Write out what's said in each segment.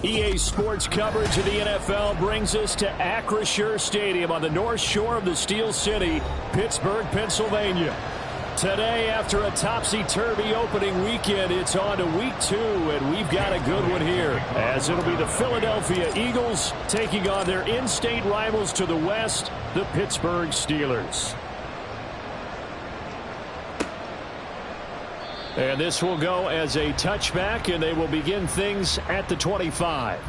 EA Sports coverage of the NFL brings us to Acrisure Stadium on the north shore of the Steel City, Pittsburgh, Pennsylvania. Today, after a topsy-turvy opening weekend, it's on to week 2, and we've got a good one here, as it'll be the Philadelphia Eagles taking on their in-state rivals to the west, the Pittsburgh Steelers. And this will go as a touchback, and they will begin things at the 25.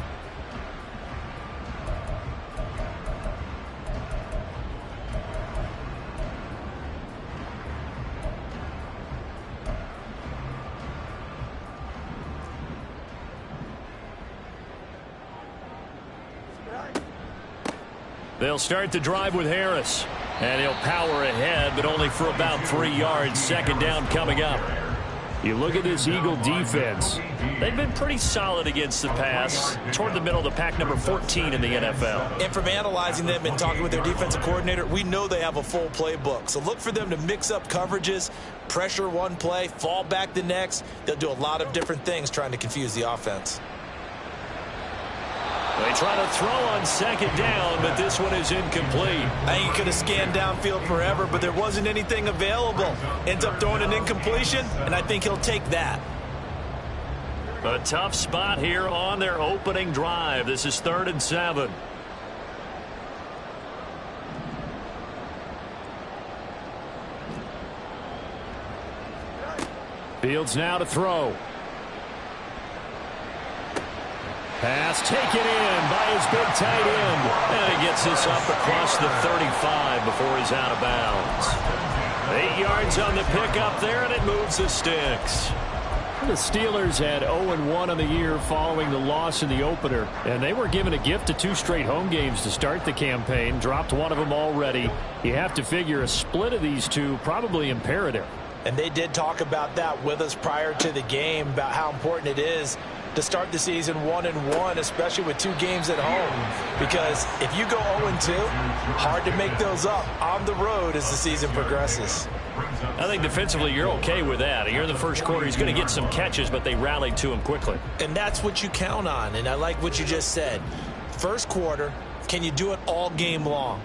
They'll start the drive with Harris. And he'll power ahead, but only for about 3 yards. Second down coming up. You look at this Eagle defense. They've been pretty solid against the pass, toward the middle of the pack, number 14 in the NFL. And from analyzing them and talking with their defensive coordinator, we know they have a full playbook. So look for them to mix up coverages, pressure one play, fall back the next. They'll do a lot of different things trying to confuse the offense. They try to throw on second down, but this one is incomplete. I think he could have scanned downfield forever, but there wasn't anything available. Ends up throwing an incompletion, and I think he'll take that. A tough spot here on their opening drive. This is 3rd and 7. Fields now to throw. Pass taken in by his big tight end. And he gets this up across the 35 before he's out of bounds. 8 yards on the pickup there, and it moves the sticks. The Steelers had 0-1 on the year following the loss in the opener, and they were given a gift of 2 straight home games to start the campaign. Dropped one of them already. You have to figure a split of these two probably imperative. And they did talk about that with us prior to the game, about how important it is to start the season 1-1, especially with 2 games at home. Because if you go 0-2, hard to make those up on the road as the season progresses. I think defensively you're okay with that. Here in the first quarter, he's going to get some catches, but they rallied to him quickly. And that's what you count on, and I like what you just said. First quarter, can you do it all game long?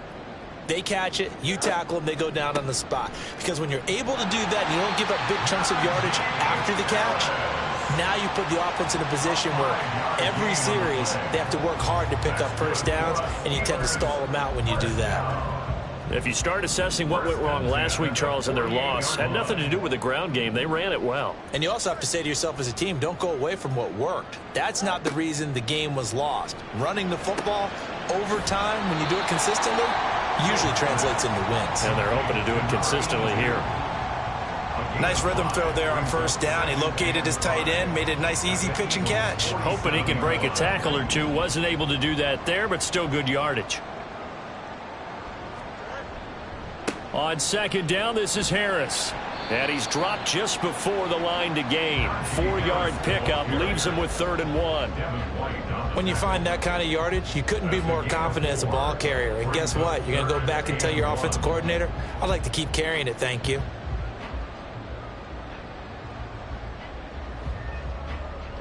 They catch it, you tackle them, they go down on the spot. Because when you're able to do that and you don't give up big chunks of yardage after the catch, now you put the offense in a position where every series they have to work hard to pick up first downs, and you tend to stall them out when you do that. If you start assessing what went wrong last week, Charles, in their loss, had nothing to do with the ground game. They ran it well. And you also have to say to yourself as a team, don't go away from what worked. That's not the reason the game was lost. Running the football over time, when you do it consistently, usually translates into wins. And they're hoping to do it consistently here. Nice rhythm throw there on first down. He located his tight end, made it a nice easy pitch and catch. Hoping he can break a tackle or two. Wasn't able to do that there, but still good yardage. On second down, this is Harris. And he's dropped just before the line to gain. 4-yard pickup leaves him with 3rd and 1. When you find that kind of yardage, you couldn't be more confident as a ball carrier. And guess what? You're going to go back and tell your offensive coordinator, I'd like to keep carrying it, thank you.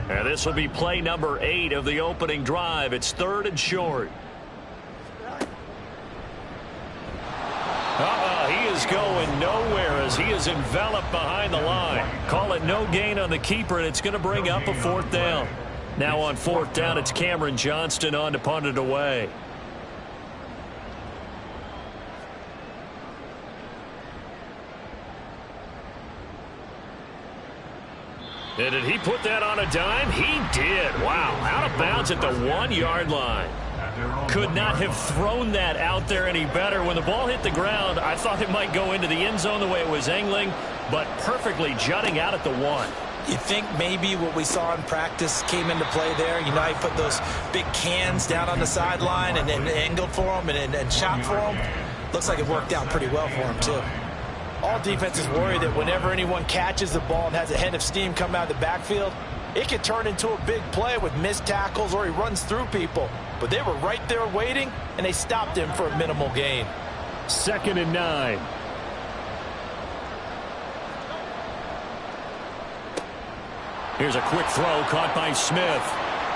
And this will be play number 8 of the opening drive. It's 3rd and short. He is going nowhere as he is enveloped behind the line. Call it no gain on the keeper, and it's going to bring up a 4th down. Now on 4th down, it's Cameron Johnston on to punt it away. And did he put that on a dime? He did. Wow, out of bounds at the 1-yard line. Could not have thrown that out there any better. When the ball hit the ground, I thought it might go into the end zone the way it was angling, but perfectly jutting out at the 1. You think maybe what we saw in practice came into play there? You know, he put those big cans down on the sideline and then angled for him and shot for him. Looks like it worked out pretty well for him, too. All defenses worry that whenever anyone catches the ball and has a head of steam come out of the backfield, it can turn into a big play with missed tackles or he runs through people. But they were right there waiting, and they stopped him for a minimal gain. 2nd and 9. Here's a quick throw caught by Smith.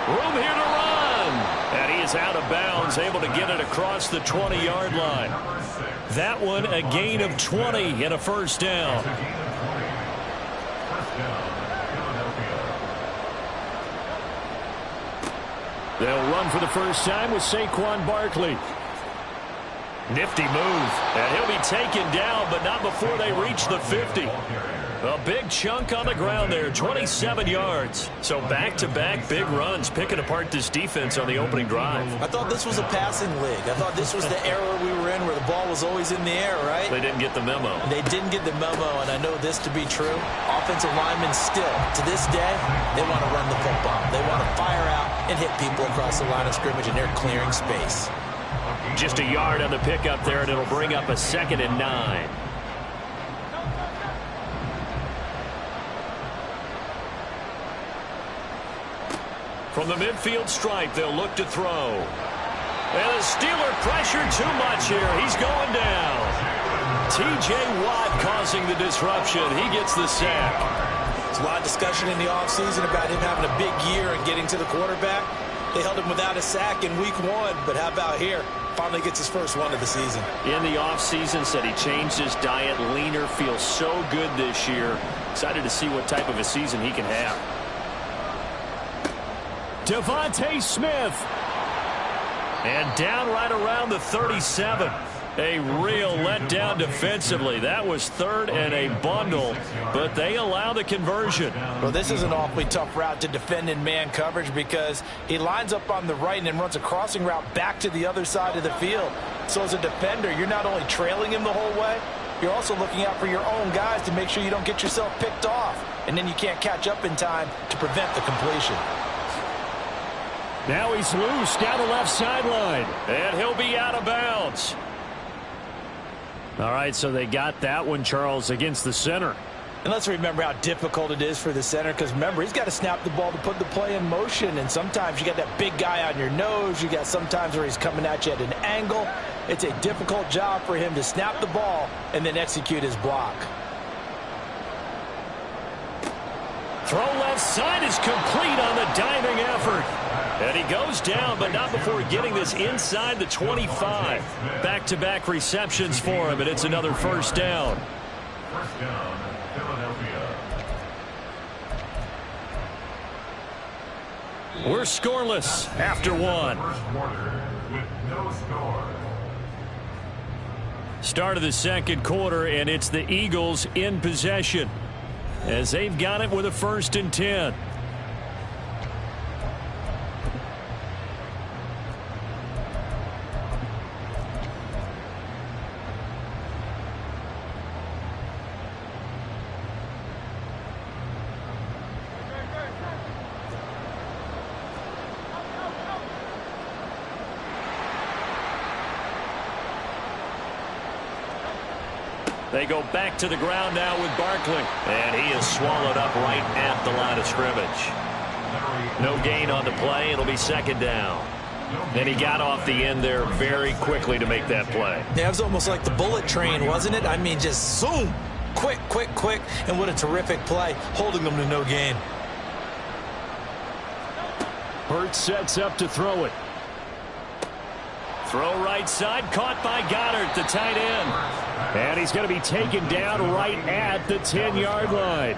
Room here to run. And he is out of bounds, able to get it across the 20-yard line. That one a gain of 20 and a first down. They'll run for the first time with Saquon Barkley. Nifty move. And he'll be taken down, but not before they reach the 50. A big chunk on the ground there, 27 yards. So back-to-back big runs, picking apart this defense on the opening drive. I thought this was a passing league. I thought this was the era we were in where the ball was always in the air, right? They didn't get the memo. They didn't get the memo, and I know this to be true. Offensive linemen still, to this day, they want to run the football. They want to fire out and hit people across the line of scrimmage, and they're clearing space. Just a yard on the pickup there, and it'll bring up a 2nd and 9. From the midfield stripe, they'll look to throw. And the Steeler pressure too much here. He's going down. T.J. Watt causing the disruption. He gets the sack. There's a lot of discussion in the offseason about him having a big year and getting to the quarterback. They held him without a sack in week 1, but how about here? Finally gets his first one of the season. In the offseason, said he changed his diet, leaner, feels so good this year. Excited to see what type of a season he can have. Devontae Smith. And down right around the 37. A real letdown defensively. That was 3rd and a bundle, but they allow the conversion. Well, this is an awfully tough route to defend in man coverage because he lines up on the right and then runs a crossing route back to the other side of the field. So as a defender, you're not only trailing him the whole way, you're also looking out for your own guys to make sure you don't get yourself picked off. And then you can't catch up in time to prevent the completion. Now he's loose down the left sideline, and he'll be out of bounds. All right, so they got that one, Charles, against the center. And let's remember how difficult it is for the center because, remember, he's got to snap the ball to put the play in motion. And sometimes you got that big guy on your nose. You got sometimes where he's coming at you at an angle. It's a difficult job for him to snap the ball and then execute his block. Throw left side is complete on the diving effort. And he goes down, but not before getting this inside the 25. Back-to-back receptions for him, and it's another first down. First down, Philadelphia. We're scoreless after one. First quarter with no score. Start of the second quarter, and it's the Eagles in possession as they've got it with a 1st and 10. They go back to the ground now with Barkley. And he is swallowed up right at the line of scrimmage. No gain on the play. It'll be 2nd down. And he got off the end there very quickly to make that play. Yeah, it was almost like the bullet train, wasn't it? I mean, just zoom. Quick, quick, quick. And what a terrific play, holding them to no gain. Hurts sets up to throw it. Throw right side, caught by Goddard, the tight end. And he's going to be taken down right at the 10-yard line.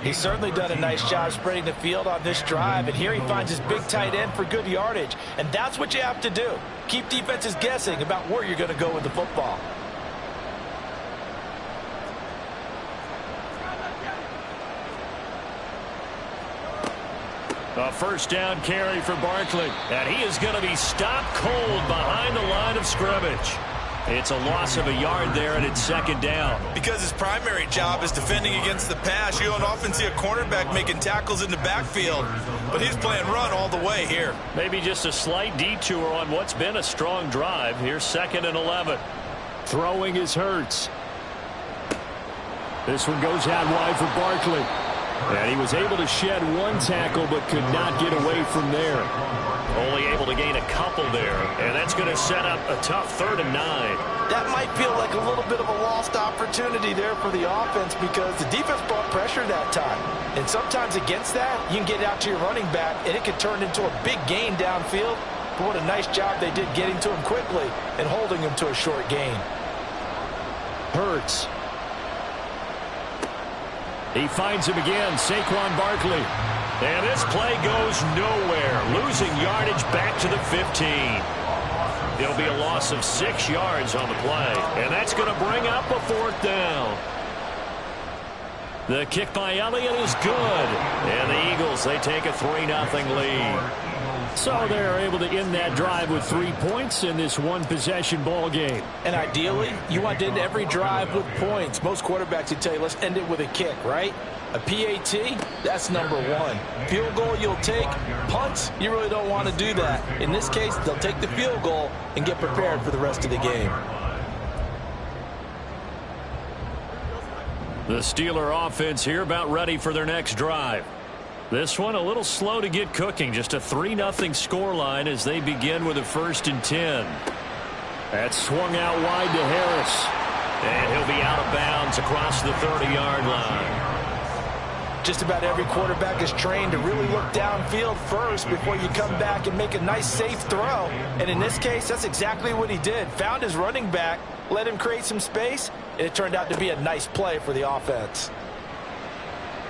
He's certainly done a nice job spreading the field on this drive, and here he finds his big tight end for good yardage. And that's what you have to do. Keep defenses guessing about where you're going to go with the football. A first down carry for Barkley. And he is going to be stopped cold behind the line of scrimmage. It's a loss of a yard there, and it's second down. Because his primary job is defending against the pass, you don't often see a cornerback making tackles in the backfield. But he's playing run all the way here. Maybe just a slight detour on what's been a strong drive. Here's 2nd and 11. Throwing is Hurts. This one goes out wide for Barkley. And he was able to shed one tackle but could not get away from there. Only able to gain a couple there. And that's going to set up a tough 3rd and 9. That might feel like a little bit of a lost opportunity there for the offense because the defense brought pressure that time. And sometimes against that, you can get out to your running back, and it can turn into a big gain downfield. But what a nice job they did getting to him quickly and holding him to a short gain. Hurts. He finds him again, Saquon Barkley. And this play goes nowhere. Losing yardage back to the 15. It'll be a loss of 6 yards on the play. And that's going to bring up a 4th down. The kick by Elliott is good. And the Eagles, they take a 3-0 lead. So they're able to end that drive with 3 points in this one-possession ball game. And ideally, you want to end every drive with points. Most quarterbacks would tell you, let's end it with a kick, right? A PAT, that's number 1. Field goal you'll take. Punts, you really don't want to do that. In this case, they'll take the field goal and get prepared for the rest of the game. The Steeler offense here about ready for their next drive. This one a little slow to get cooking. Just a 3-0 scoreline as they begin with a 1st and 10. That's swung out wide to Harris. And he'll be out of bounds across the 30-yard line. Just about every quarterback is trained to really look downfield first before you come back and make a nice, safe throw. And in this case, that's exactly what he did. Found his running back, let him create some space, and it turned out to be a nice play for the offense.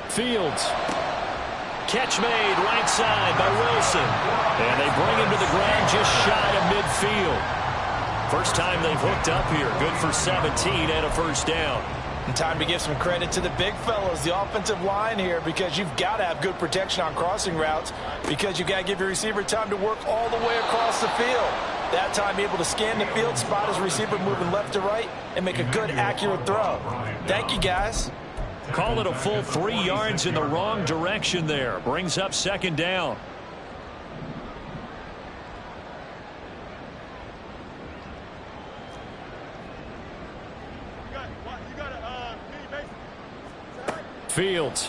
Fields. Catch made right side by Wilson. And they bring him to the ground just shy of midfield. First time they've hooked up here. Good for 17 and a 1st down. And time to give some credit to the big fellas, the offensive line here, because you've got to have good protection on crossing routes because you've got to give your receiver time to work all the way across the field. That time able to scan the field, spot his receiver moving left to right, and make a good, accurate throw. Thank you, guys. Call it a full 3 yards in the wrong direction there. Brings up 2nd down. Fields.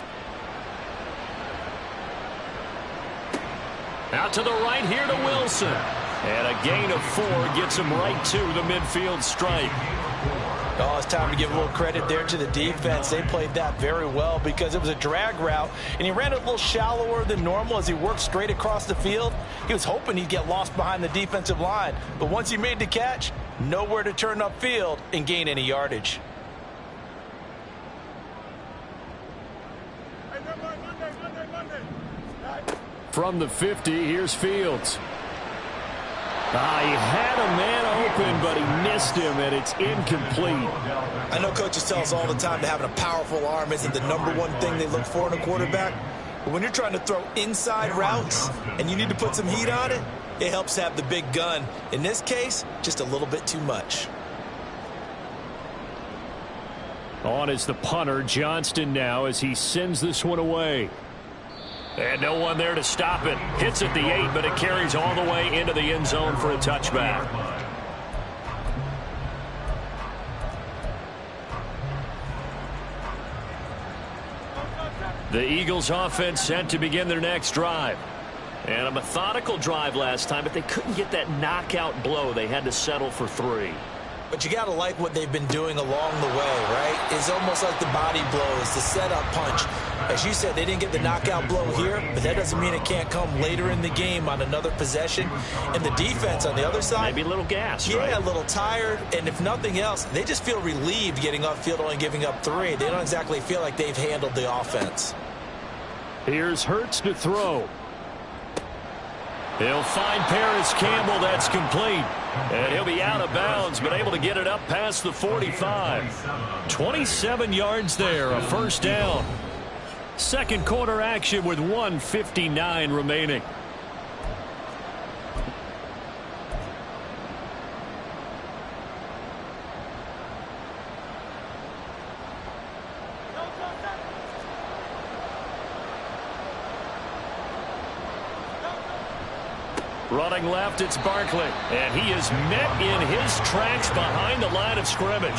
Out to the right here to Wilson. And a gain of 4 gets him right to the midfield stripe. Oh, it's time to give a little credit there to the defense. They played that very well because it was a drag route, and he ran it a little shallower than normal as he worked straight across the field. He was hoping he'd get lost behind the defensive line, but once he made the catch, nowhere to turn upfield and gain any yardage. From the 50, here's Fields. He had a man open, but he missed him, and it's incomplete. I know coaches tell us all the time that having a powerful arm isn't the #1 thing they look for in a quarterback. But when you're trying to throw inside routes and you need to put some heat on it, it helps have the big gun. In this case, just a little bit too much. On is the punter, Johnston, now as he sends this one away. And no one there to stop it. Hits at the 8, but it carries all the way into the end zone for a touchback. The Eagles offense set to begin their next drive. And a methodical drive last time, but they couldn't get that knockout blow. They had to settle for 3. But you got to like what they've been doing along the way, right? It's almost like the body blows, the setup punch. As you said, they didn't get the knockout blow here, but that doesn't mean it can't come later in the game on another possession. And the defense on the other side, maybe a little gas, right? Yeah, a little tired. And if nothing else, they just feel relieved getting upfield, only giving up 3. They don't exactly feel like they've handled the offense. Here's Hurts to throw. He'll find Paris Campbell. That's complete. And he'll be out of bounds, but able to get it up past the 45. 27 yards there, a 1st down. Second quarter action with 1:59 remaining. Running left, it's Barkley. And he is met in his tracks behind the line of scrimmage.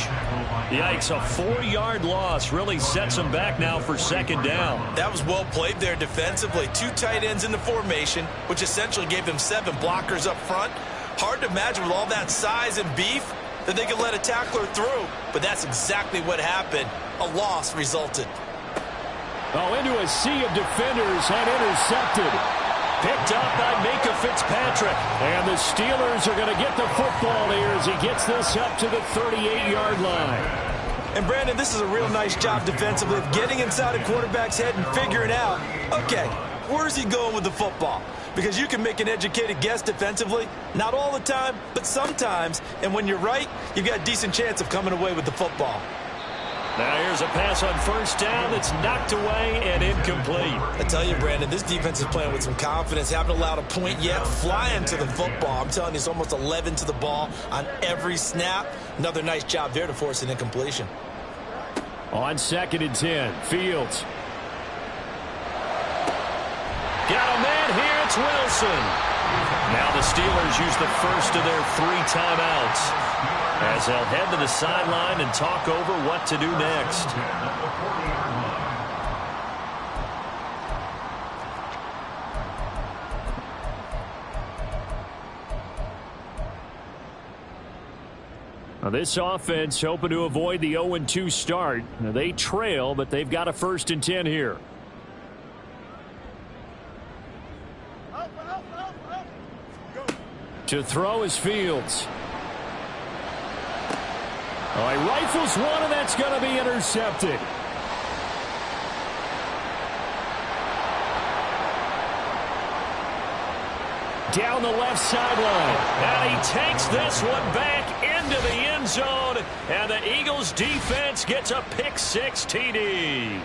Yikes, a 4-yard loss really sets him back now for second down. That was well played there defensively. 2 tight ends in the formation, which essentially gave them 7 blockers up front. Hard to imagine with all that size and beef that they could let a tackler through. But that's exactly what happened. A loss resulted. Oh, into a sea of defenders and intercepted. Picked up by Micah Fitzpatrick. And the Steelers are going to get the football here as he gets this up to the 38-yard line. And, Brandon, this is a real nice job defensively of getting inside a quarterback's head and figuring out, okay, where's he going with the football? Because you can make an educated guess defensively. Not all the time, but sometimes. And when you're right, you've got a decent chance of coming away with the football. Now here's a pass on first down that's knocked away and incomplete. I tell you, Brandon, this defense is playing with some confidence. Haven't allowed a point yet. Flying to the football. I'm telling you, it's almost 11 to the ball on every snap. Another nice job there to force an incompletion. On 2nd and 10, Fields. Got a man here, it's Wilson. Now the Steelers use the first of their 3 timeouts as they'll head to the sideline and talk over what to do next. Now this offense hoping to avoid the 0-2 start. Now they trail, but they've got a 1st and 10 here. To throw is Fields. Oh, he rifles one, and that's going to be intercepted. Down the left sideline. And he takes this one back into the end zone. And the Eagles defense gets a pick-6 TD.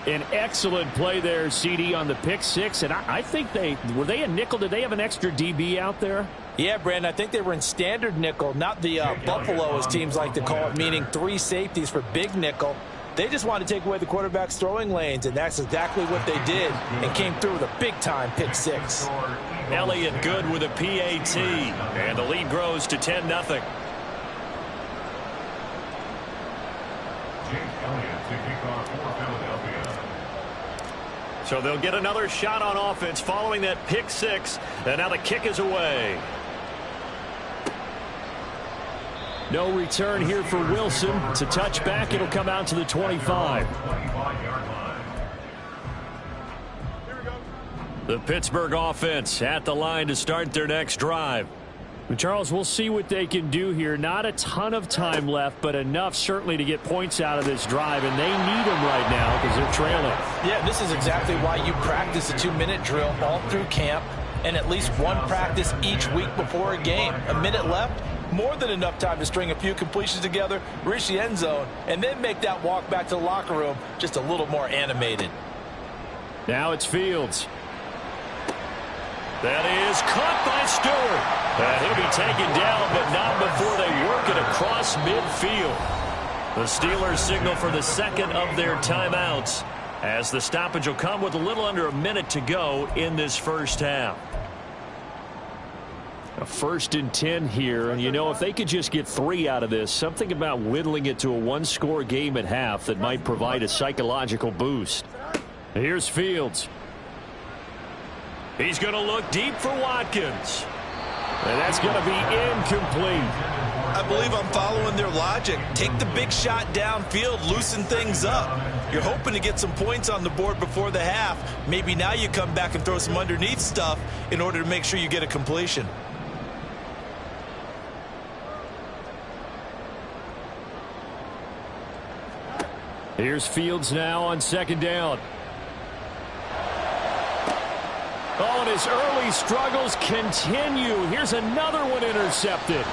An excellent play there, CD, on the pick-6. And I think were they a nickel? Did they have an extra DB out there? Yeah, Brandon, I think they were in standard nickel, not the Buffalo, as teams like to call it, meaning 3 safeties for big nickel. They just wanted to take away the quarterback's throwing lanes, and that's exactly what they did, and came through with a big-time pick-6. Elliott good with a PAT, and the lead grows to 10-0. So they'll get another shot on offense following that pick-6, and now the kick is away. No return here for Wilson. It's a touchback. It'll come out to the 25. The Pittsburgh offense at the line to start their next drive. And Charles, we'll see what they can do here. Not a ton of time left, but enough certainly to get points out of this drive, and they need them right now because they're trailing. Yeah, this is exactly why you practice a 2-minute drill all through camp and at least one practice each week before a game. A minute left, more than enough time to string a few completions together, reach the end zone, and then make that walk back to the locker room just a little more animated. Now it's Fields. That is caught by Stewart. And he'll be taken down, but not before they work it across midfield. The Steelers signal for the 2nd of their timeouts as the stoppage will come with a little under a minute to go in this first half. A 1st and 10 here, and you know, if they could just get 3 out of this, something about whittling it to a 1-score game at half that might provide a psychological boost. Here's Fields. He's going to look deep for Watkins. And that's going to be incomplete. I believe I'm following their logic. Take the big shot downfield, loosen things up. You're hoping to get some points on the board before the half. Maybe now you come back and throw some underneath stuff in order to make sure you get a completion. Here's Fields now on 2nd down. Oh, and his early struggles continue. Here's another one intercepted.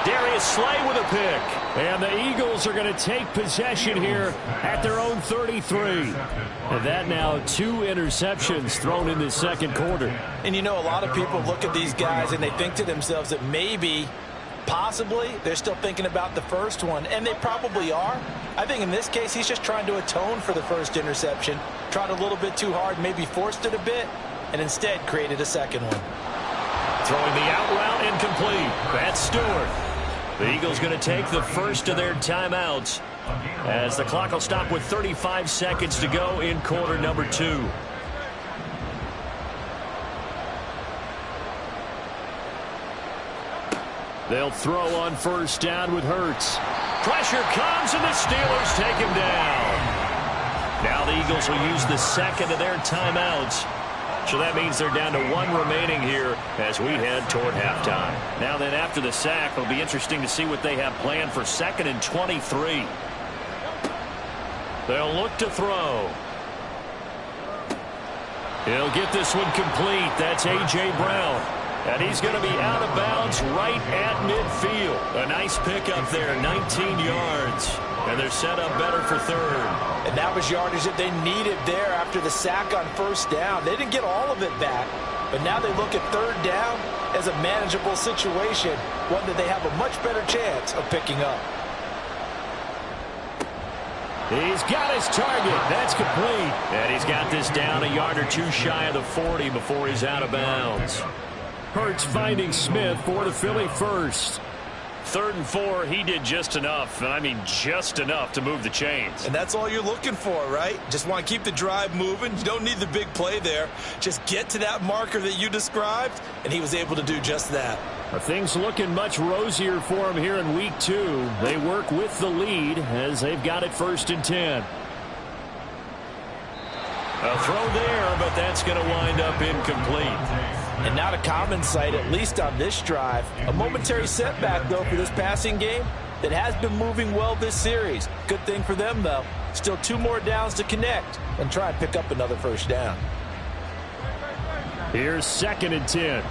Darius Slay with a pick. And the Eagles are going to take possession here at their own 33. And that now 2 interceptions thrown in the 2nd quarter. And you know, a lot of people look at these guys and they think to themselves that maybe, possibly, they're still thinking about the first one. And they probably are. I think in this case, he's just trying to atone for the first interception. Tried a little bit too hard, maybe forced it a bit. and instead created a second one. Throwing the out route incomplete. That's Stewart. The Eagles going to take the first of their timeouts as the clock will stop with 35 seconds to go in quarter number 2. They'll throw on first down with Hurts. Pressure comes, and the Steelers take him down. Now the Eagles will use the second of their timeouts. So that means they're down to 1 remaining here as we head toward halftime. Now then, after the sack, it'll be interesting to see what they have planned for 2nd and 23. They'll look to throw. He'll get this one complete. That's A.J. Brown. And he's going to be out of bounds right at midfield. A nice pickup there, 19 yards. And they're set up better for 3rd. And that was yardage that they needed there after the sack on first down. They didn't get all of it back, but now they look at 3rd down as a manageable situation, one that they have a much better chance of picking up. He's got his target. That's complete. And he's got this down a yard or 2 shy of the 40 before he's out of bounds. Hurts finding Smith for the Philly first. 3rd and 4, he did just enough, and I mean just enough to move the chains. And that's all you're looking for, right? Just want to keep the drive moving. You don't need the big play there. Just get to that marker that you described, and he was able to do just that. Things looking much rosier for him here in week 2. They work with the lead as they've got it 1st and 10. A throw there, but that's going to wind up incomplete. And not a common sight, at least on this drive. A momentary setback, though, for this passing game that has been moving well this series. Good thing for them, though. Still 2 more downs to connect and try and pick up another first down. Here's 2nd and 10.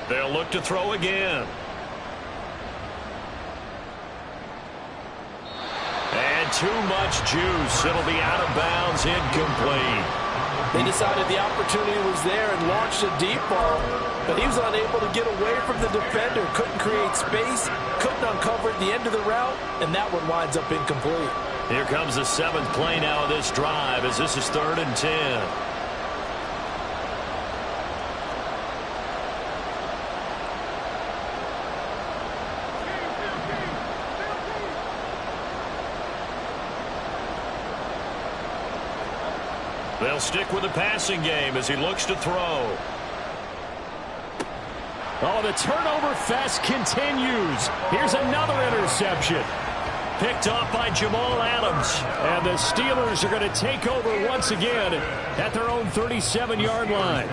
They'll look to throw again. And too much juice. It'll be out of bounds, incomplete. They decided the opportunity was there and launched a deep ball, but he was unable to get away from the defender. Couldn't create space, couldn't uncover at the end of the route, and that one winds up incomplete. Here comes the 7th play now of this drive as this is 3rd and 10. They'll stick with the passing game as he looks to throw. Oh, the turnover fest continues. Here's another interception. Picked off by Jamal Adams. And the Steelers are going to take over once again at their own 37-yard line.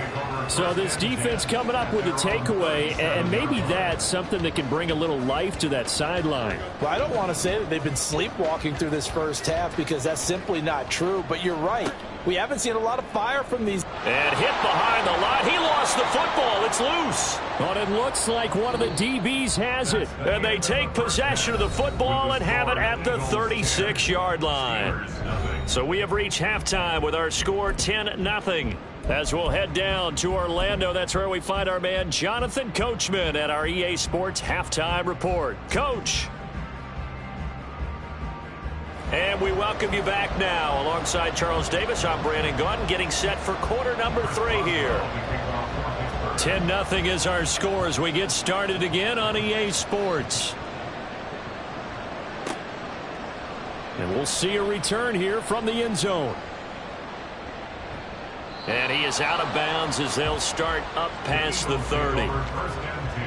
So this defense coming up with a takeaway, and maybe that's something that can bring a little life to that sideline. Well, I don't want to say that they've been sleepwalking through this first half because that's simply not true, but you're right. We haven't seen a lot of fire from these. And hit behind the line. He lost the football. It's loose. But it looks like one of the DBs has it. And they take possession of the football and have it at the 36-yard line. So we have reached halftime with our score 10-0. As we'll head down to Orlando, that's where we find our man Jonathan Coachman at our EA Sports Halftime Report. Coach. And we welcome you back now. Alongside Charles Davis, I'm Brandon Gaudin, getting set for quarter number 3 here. 10-0 is our score as we get started again on EA Sports. And we'll see a return here from the end zone. And he is out of bounds as they'll start up past the 30. First and 10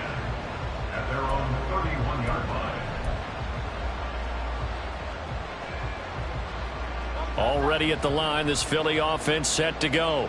at their own 31-yard line. Already at the line, this Philly offense set to go.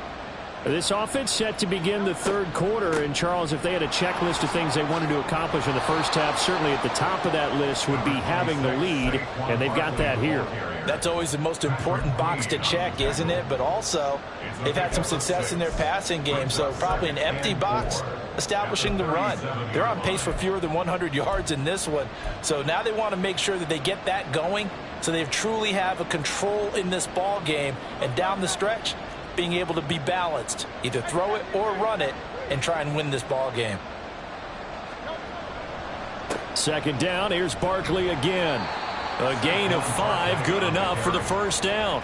This offense set to begin the 3rd quarter. And, Charles, if they had a checklist of things they wanted to accomplish in the first half, certainly at the top of that list would be having the lead, and they've got that here. That's always the most important box to check, isn't it? But also, they've had some success in their passing game, so probably an empty box establishing the run. They're on pace for fewer than 100 yards in this one. So now they want to make sure that they get that going so they truly have a control in this ball game, and down the stretch, being able to be balanced, either throw it or run it, and try and win this ball game. Second down, here's Barkley again. A gain of 5, good enough for the first down.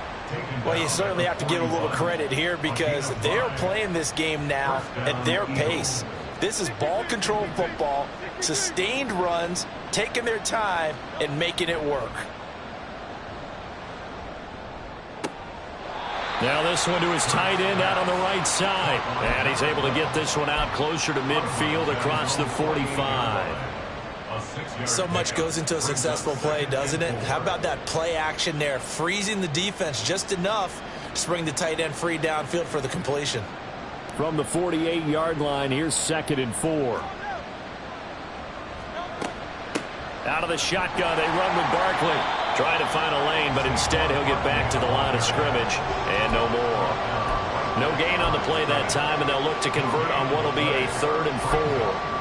Well, you certainly have to give a little credit here because they're playing this game now at their pace. This is ball control football, sustained runs, taking their time, and making it work. Now this one to his tight end out on the right side. And he's able to get this one out closer to midfield across the 45. So much goes into a successful play, doesn't it? How about that play action there, freezing the defense just enough to bring the tight end free downfield for the completion. From the 48-yard line, here's 2nd and 4. Out of the shotgun, they run with Barkley. Trying to find a lane, but instead he'll get back to the line of scrimmage. And no more. No gain on the play that time, and they'll look to convert on what will be a 3rd and 4.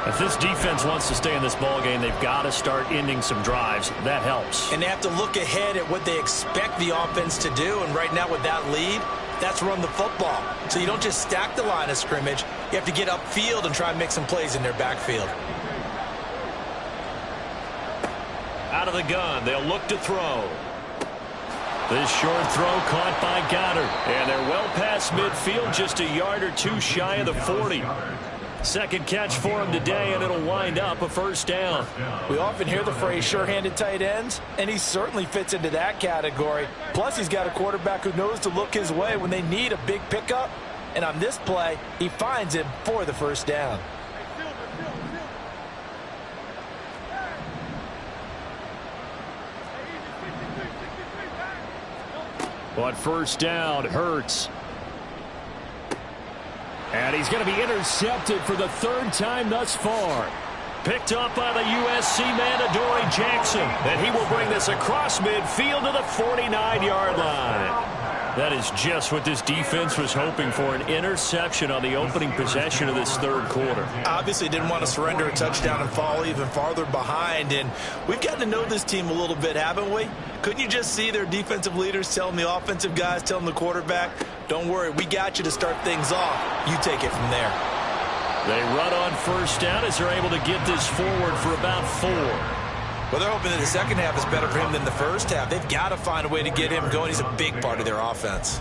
If this defense wants to stay in this ballgame, they've got to start ending some drives. That helps. And they have to look ahead at what they expect the offense to do. And right now with that lead, that's run the football. So you don't just stack the line of scrimmage. You have to get upfield and try and make some plays in their backfield. Out of the gun, they'll look to throw. This short throw caught by Goddard. And they're well past midfield, just a yard or two shy of the 40. Second catch for him today, and it'll wind up a first down. We often hear the phrase sure-handed tight ends, and he certainly fits into that category. Plus, he's got a quarterback who knows to look his way when they need a big pickup. And on this play, he finds him for the first down. On first down, Hurts. And he's going to be intercepted for the 3rd time thus far. Picked up by the USC man, Adoree Jackson. And he will bring this across midfield to the 49-yard line. That is just what this defense was hoping for, an interception on the opening possession of this 3rd quarter. Obviously didn't want to surrender a touchdown and fall even farther behind. And we've gotten to know this team a little bit, haven't we? Couldn't you just see their defensive leaders telling the offensive guys, telling the quarterback, don't worry, we got you to start things off. You take it from there. They run on first down as they're able to get this forward for about 4. Well, they're hoping that the second half is better for him than the first half. They've got to find a way to get him going. He's a big part of their offense.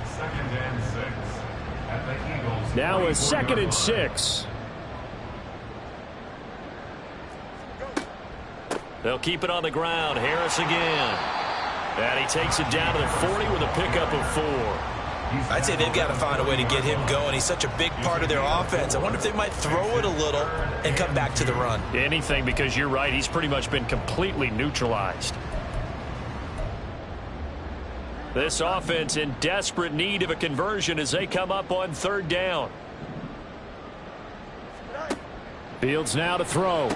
Now a 2nd and 6. They'll keep it on the ground. Harris again. And he takes it down to the 40 with a pickup of 4. I'd say they've got to find a way to get him going. He's such a big part of their offense. I wonder if they might throw it a little and come back to the run. Anything, because you're right. He's pretty much been completely neutralized. This offense in desperate need of a conversion as they come up on 3rd down. Fields now to throw.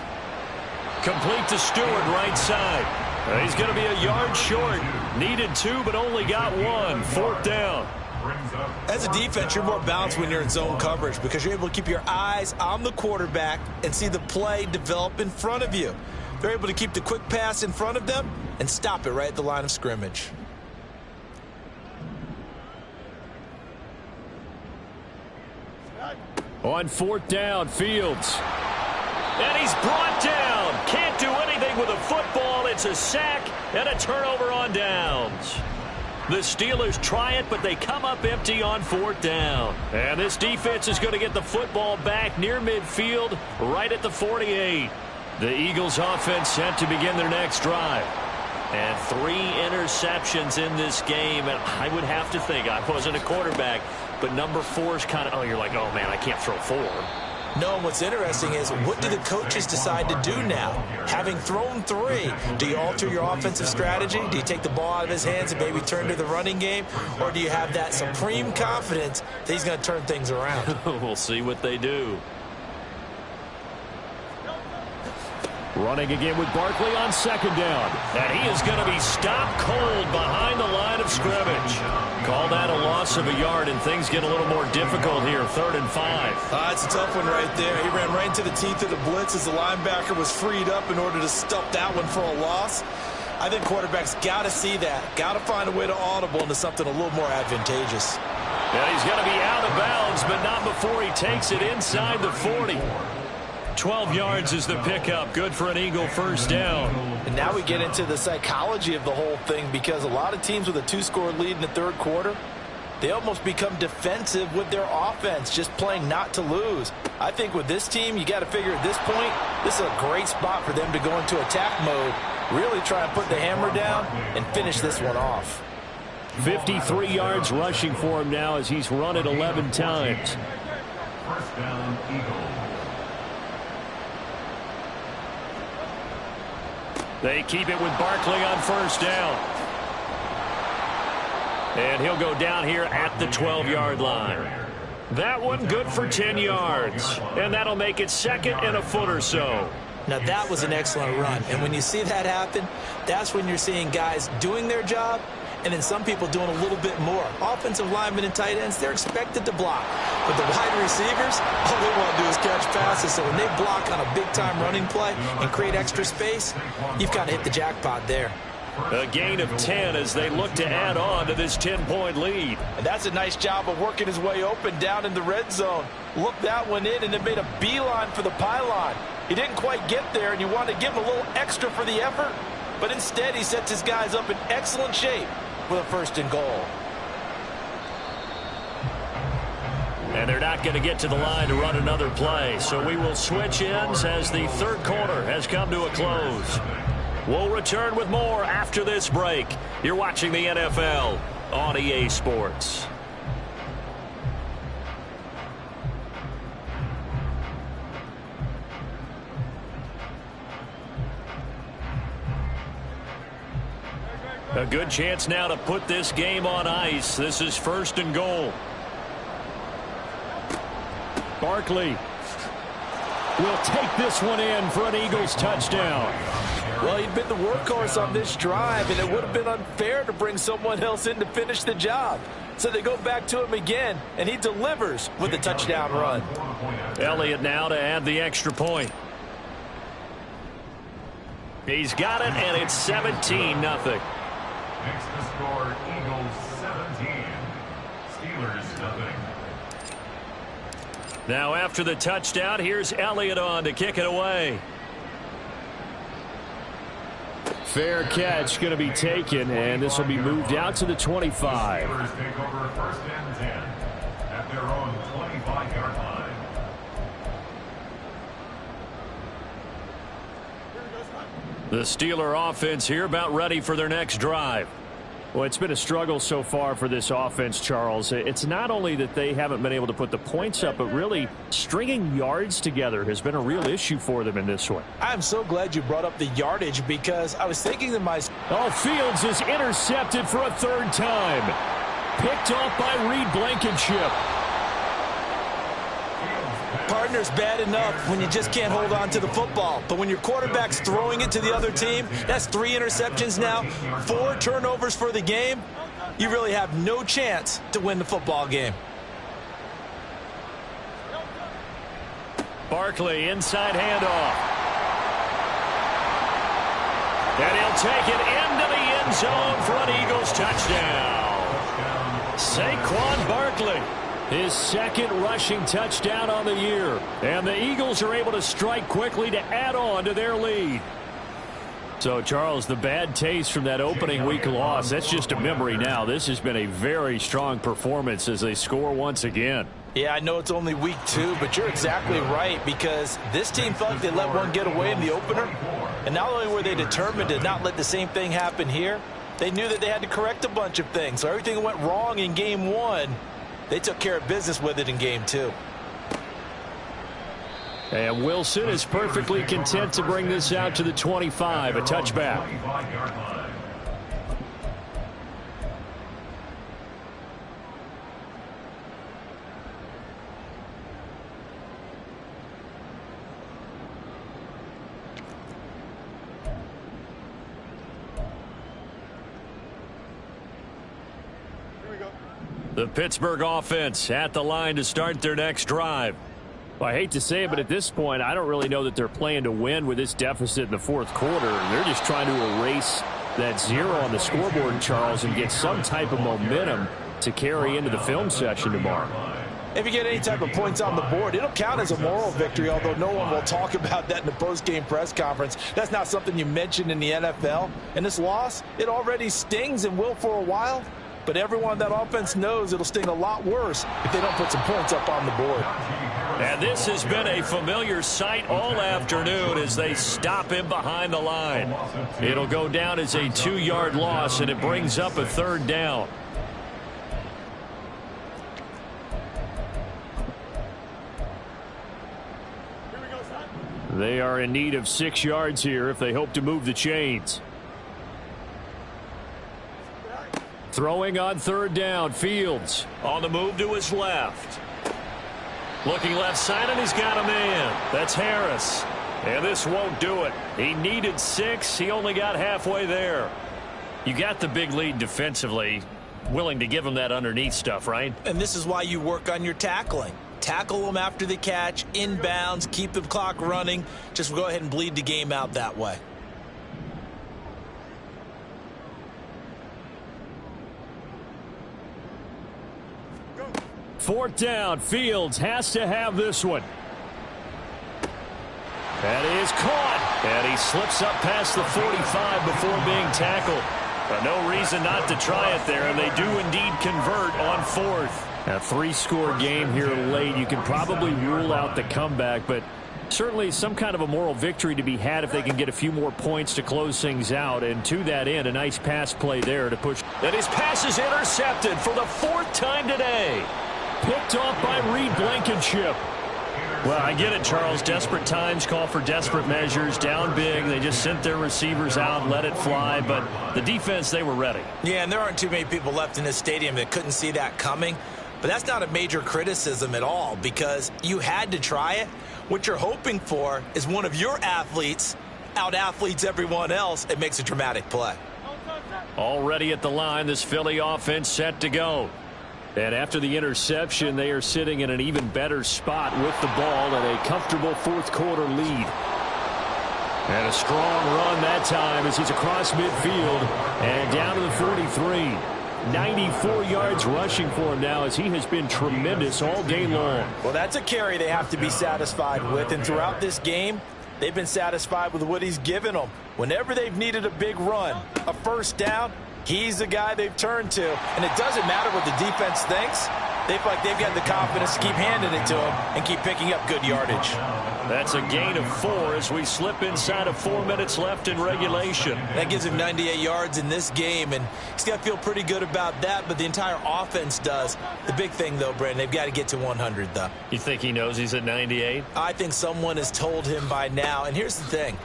Complete to Stewart, right side. He's going to be a yard short. Needed 2, but only got 1. 4th down. As a defense, you're more balanced when you're in zone coverage because you're able to keep your eyes on the quarterback and see the play develop in front of you. They're able to keep the quick pass in front of them and stop it right at the line of scrimmage. On 4th down, Fields. And he's brought down. Can't do anything with a football. It's a sack and a turnover on downs. The Steelers try it, but they come up empty on 4th down. And this defense is going to get the football back near midfield, right at the 48. The Eagles offense set to begin their next drive. And 3 interceptions in this game. And I would have to think, I wasn't a quarterback, but number 4 is kind of, oh, you're like, oh, man, I can't throw 4. No, and what's interesting is what do the coaches decide to do now? Having thrown 3, do you alter your offensive strategy? Do you take the ball out of his hands and maybe turn to the running game? Or do you have that supreme confidence that he's going to turn things around? We'll see what they do. Running again with Barkley on 2nd down. And he is going to be stopped cold behind the line of scrimmage. Call that a loss of a yard, and things get a little more difficult here. 3rd and 5. It's a tough one right there. He ran right into the teeth of the blitz as the linebacker was freed up in order to stop that one for a loss. I think quarterbacks got to see that. Got to find a way to audible into something a little more advantageous. And he's going to be out of bounds, but not before he takes it inside the 40. 12 yards is the pickup. Good for an Eagle first down. And now we get into the psychology of the whole thing, because a lot of teams with a 2-score lead in the third quarter, they almost become defensive with their offense, just playing not to lose. I think with this team, you got to figure at this point, this is a great spot for them to go into attack mode, really try and put the hammer down and finish this one off. 53 yards rushing for him now as he's run it 11 times. First down, Eagles. They keep it with Barkley on first down. And he'll go down here at the 12-yard line. That one good for 10 yards. And that'll make it second and a foot or so. Now that was an excellent run. And when you see that happen, that's when you're seeing guys doing their job and then some people doing a little bit more. Offensive linemen and tight ends, they're expected to block. But the wide receivers, all they want to do is catch passes. So when they block on a big-time running play and create extra space, you've got to hit the jackpot there. A gain of 10 as they look to add on to this 10-point lead. And that's a nice job of working his way open down in the red zone. Looked that one in and then made a beeline for the pylon. He didn't quite get there, and you want to give him a little extra for the effort. But instead, he sets his guys up in excellent shape with a first and goal. And they're not going to get to the line to run another play. So we will switch ends as the third quarter has come to a close. We'll return with more after this break. You're watching the NFL on EA Sports. A good chance now to put this game on ice. This is first and goal. Barkley will take this one in for an Eagles touchdown. Well, he'd been the workhorse on this drive, and it would have been unfair to bring someone else in to finish the job. So they go back to him again, and he delivers with a touchdown run. Elliott now to add the extra point. He's got it, and it's 17-0. Next to score, Eagles 17. Steelers nothing. Now after the touchdown, here's Elliott on to kick it away. Fair catch going to be taken, and this will be moved out to the 25. Steelers take over first and 10 at their own 25-yard line. The Steeler offense here about ready for their next drive. Well, it's been a struggle so far for this offense, Charles. It's not only that they haven't been able to put the points up, but really stringing yards together has been a real issue for them in this one. I'm so glad you brought up the yardage, because I was thinking to myself, Oh, Fields is intercepted for a third time. Picked off by Reed Blankenship. partner's bad enough when you just can't hold on to the football. But when your quarterback's throwing it to the other team, that's 3 interceptions now, 4 turnovers for the game. You really have no chance to win the football game. Barkley, inside handoff. And he'll take it into the end zone for an Eagles touchdown. Saquon Barkley, his second rushing touchdown on the year. And the Eagles are able to strike quickly to add on to their lead. So, Charles, the bad taste from that opening week loss, that's just a memory now. This has been a very strong performance as they score once again. Yeah, I know it's only week 2, but you're exactly right, because this team felt like they let one get away in the opener. And not only were they determined to not let the same thing happen here, they knew that they had to correct a bunch of things. So everything that went wrong in game 1, they took care of business with it in game 2. And Wilson is perfectly content to bring this out to the 25, a touchback. The Pittsburgh offense at the line to start their next drive. Well, I hate to say it, but at this point, I don't really know that they're playing to win with this deficit in the fourth quarter. They're just trying to erase that 0 on the scoreboard, Charles, and get some type of momentum to carry into the film session tomorrow. If you get any type of points on the board, it'll count as a moral victory, although no one will talk about that in the post-game press conference. That's not something you mention in the NFL. And this loss, it already stings and will for a while. But everyone on that offense knows it'll sting a lot worse if they don't put some points up on the board. And this has been a familiar sight all afternoon as they stop him behind the line. It'll go down as a 2-yard loss, and it brings up a 3rd down. They are in need of 6 yards here if they hope to move the chains. Throwing on 3rd down, Fields on the move to his left. Looking left side, and he's got a man. That's Harris. And this won't do it. He needed 6. He only got halfway there. You got the big lead defensively. Willing to give him that underneath stuff, right? And this is why you work on your tackling. Tackle them after the catch, inbounds, keep the clock running. Just go ahead and bleed the game out that way. Fourth down, Fields has to have this one. That is caught. And he slips up past the 45 before being tackled. But no reason not to try it there, and they do indeed convert on 4th. A 3-score game here late. You can probably rule out the comeback, but certainly some kind of a moral victory to be had if they can get a few more points to close things out. And to that end, a nice pass play there to push. And his pass is intercepted for the 4th time today. Picked off by Reed Blankenship. Well, I get it, Charles. Desperate times call for desperate measures. Down big. They just sent their receivers out, let it fly. But the defense, they were ready. Yeah, and there aren't too many people left in this stadium that couldn't see that coming. But that's not a major criticism at all because you had to try it. What you're hoping for is one of your athletes out-athletes everyone else and makes a dramatic play. Already at the line, this Philly offense set to go. And after the interception, they are sitting in an even better spot with the ball and a comfortable 4th quarter lead. And a strong run that time as he's across midfield and down to the 43. 94 yards rushing for him now as he has been tremendous all day long. Well, that's a carry they have to be satisfied with. And throughout this game, they've been satisfied with what he's given them. Whenever they've needed a big run, a 1st down, he's the guy they've turned to. And it doesn't matter what the defense thinks. They feel like they've got the confidence to keep handing it to him and keep picking up good yardage. That's a gain of 4 as we slip inside of 4 minutes left in regulation. That gives him 98 yards in this game, and he's got to feel pretty good about that, but the entire offense does. The big thing, though, Brandon, they've got to get to 100, though. You think he knows he's at 98? I think someone has told him by now, and here's the thing.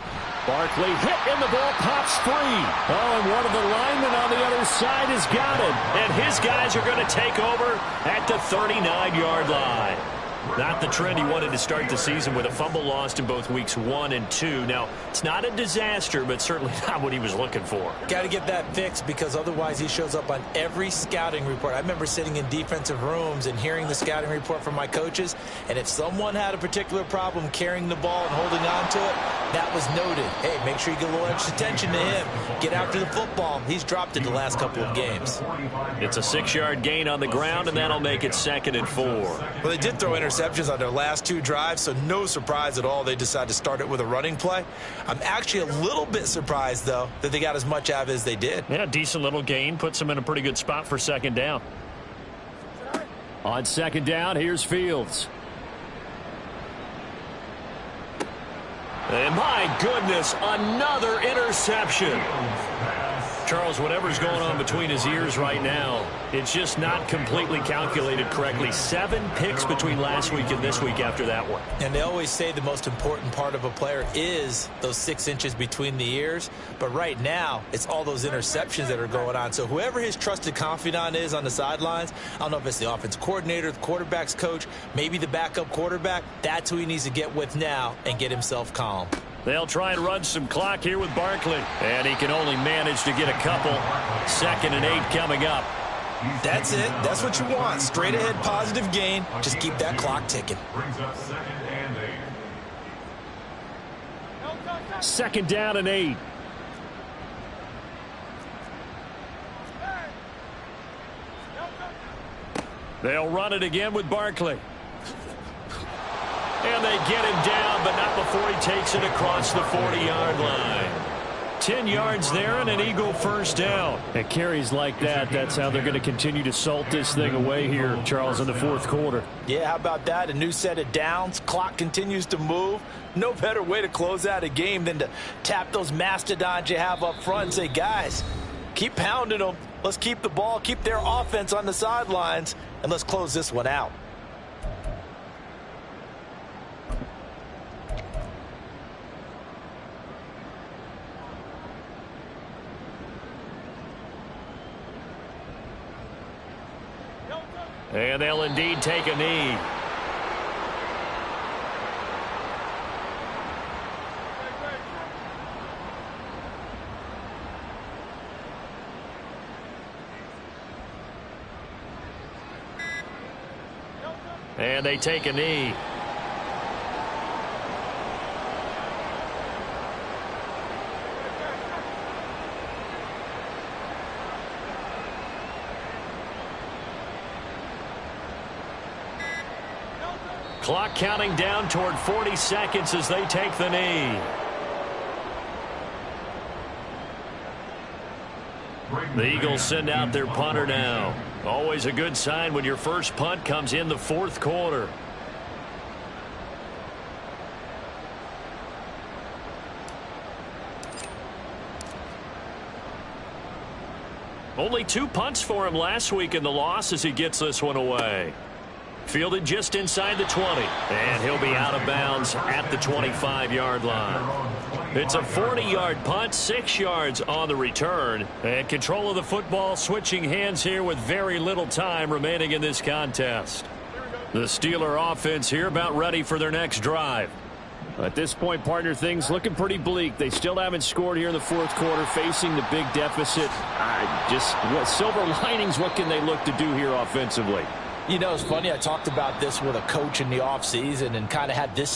Barkley hit and the ball pops free. Oh, and one of the linemen on the other side has got it. And his guys are going to take over at the 39-yard line. Not the trend he wanted to start the season with a fumble lost in both weeks 1 and 2. Now, it's not a disaster, but certainly not what he was looking for. Got to get that fixed because otherwise he shows up on every scouting report. I remember sitting in defensive rooms and hearing the scouting report from my coaches, and if someone had a particular problem carrying the ball and holding on to it, that was noted. Hey, make sure you get a little extra attention to him. Get after the football. He's dropped it the last couple of games. It's a 6-yard gain on the ground, and that'll make it 2nd and 4. Well, they did throw interceptions on their last 2 drives, so no surprise at all they decided to start it with a running play. I'm actually a little bit surprised, though, that they got as much out of it as they did. Yeah, decent little gain. Puts them in a pretty good spot for 2nd down. On 2nd down, here's Fields. And my goodness, another interception. Charles, whatever's going on between his ears right now, it's just not completely calculated correctly. 7 picks between last week and this week after that one. And they always say the most important part of a player is those 6 inches between the ears. But right now, it's all those interceptions that are going on. So whoever his trusted confidant is on the sidelines, I don't know if it's the offensive coordinator, the quarterback's coach, maybe the backup quarterback, that's who he needs to get with now and get himself calm. They'll try and run some clock here with Barkley. And he can only manage to get a couple. 2nd and 8 coming up. That's it. That's what you want. Straight ahead positive gain. Just keep that clock ticking. Brings up 2nd and 8. 2nd down and 8. They'll run it again with Barkley. And they get him down, but not before he takes it across the 40-yard line. 10 yards there and an Eagle first down. And carries like that, that's how they're going to continue to salt this thing away here, Charles, in the fourth quarter. Yeah, how about that? A new set of downs. Clock continues to move. No better way to close out a game than to tap those mastodons you have up front and say, guys, keep pounding them. Let's keep the ball, keep their offense on the sidelines, and let's close this one out. And they'll indeed take a knee. And they take a knee. Clock counting down toward 40 seconds as they take the knee. The Eagles send out their punter now. Always a good sign when your first punt comes in the fourth quarter. Only 2 punts for him last week in the loss as he gets this one away. Fielded just inside the 20. And he'll be out of bounds at the 25-yard line. It's a 40-yard punt, 6 yards on the return. And control of the football switching hands here with very little time remaining in this contest. The Steeler offense here about ready for their next drive. At this point, partner, things looking pretty bleak. They still haven't scored here in the fourth quarter, facing the big deficit. Silver linings, what can they look to do here offensively? You know, it's funny. I talked about this with a coach in the offseason and kind of had this